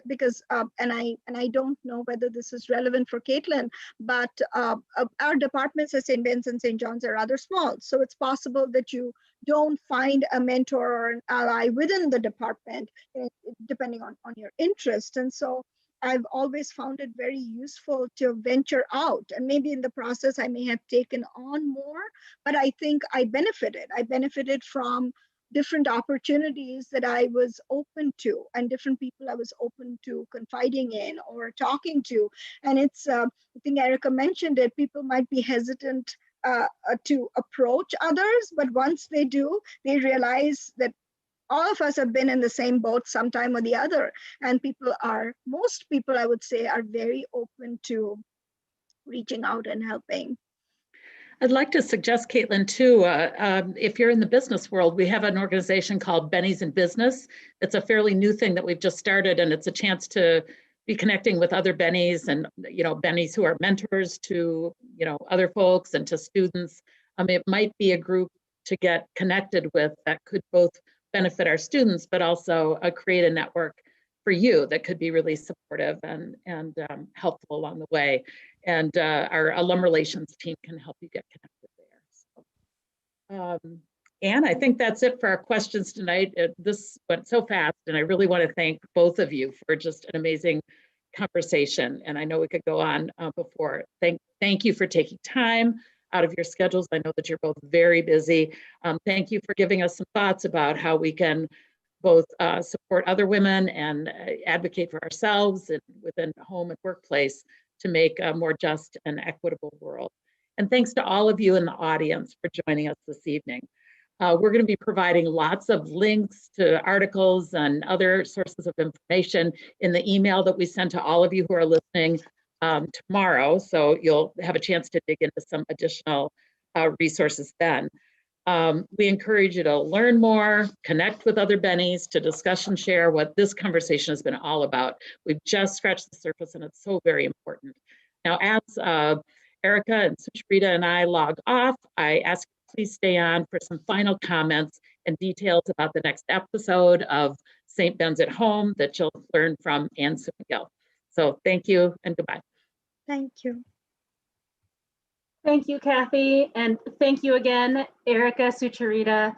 because I don't know whether this is relevant for Caitlin, but our departments at St. Ben's and St. John's are rather small. So it's possible that you don't find a mentor or an ally within the department, depending on your interest. And so I've always found it very useful to venture out. And maybe in the process, I may have taken on more, but I think I benefited. I benefited from different opportunities that I was open to, and different people I was open to confiding in or talking to. And it's, I think Erika mentioned it, people might be hesitant to approach others, but once they do, they realize that all of us have been in the same boat sometime or the other. And most people, I would say, are very open to reaching out and helping. I'd like to suggest, Caitlin, too, if you're in the business world, we have an organization called Bennies in Business. It's a fairly new thing that we've just started, and it's a chance to be connecting with other Bennies and, Bennies who are mentors to, other folks and to students. It might be a group to get connected with that could both benefit our students, but also create a network for you that could be really supportive and helpful along the way. And our alum relations team can help you get connected there. So, Anne, I think that's it for our questions tonight. This went so fast, and I really want to thank both of you for just an amazing conversation. And I know we could go on before. Thank you for taking time out of your schedules. I know that you're both very busy. Thank you for giving us some thoughts about how we can both support other women and advocate for ourselves and within home and workplace to make a more just and equitable world. And thanks to all of you in the audience for joining us this evening. We're going to be providing lots of links to articles and other sources of information in the email that we send to all of you who are listening tomorrow. So you'll have a chance to dig into some additional resources then. We encourage you to learn more, connect with other Bennies, to discuss and share what this conversation has been all about. We've just scratched the surface, and it's so very important. Now, as Erika and Sucharita and I log off, I ask you to please stay on for some final comments and details about the next episode of St. Ben's at Home that you'll learn from Anne Sumigil. So thank you and goodbye. Thank you. Thank you, Kathy. And thank you again, Erika, Sucharita,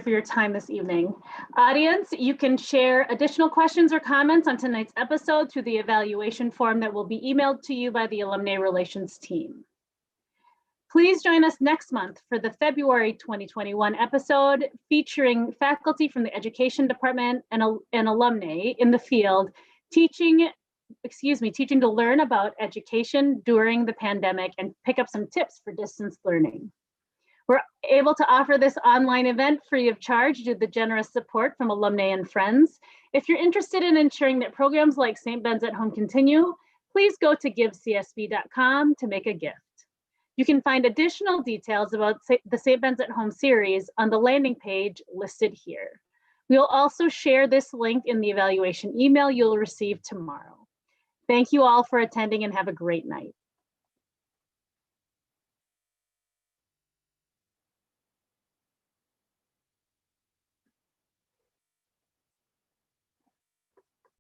for your time this evening. Audience, you can share additional questions or comments on tonight's episode through the evaluation form that will be emailed to you by the Alumni Relations team. Please join us next month for the February 2021 episode featuring faculty from the Education Department and alumnae in the field teaching to learn about education during the pandemic and pick up some tips for distance learning. We're able to offer this online event free of charge due to the generous support from alumni and friends. If you're interested in ensuring that programs like St. Ben's at Home continue, please go to givecsb.com to make a gift. You can find additional details about the St. Ben's at Home series on the landing page listed here. We'll also share this link in the evaluation email you'll receive tomorrow. Thank you all for attending and have a great night.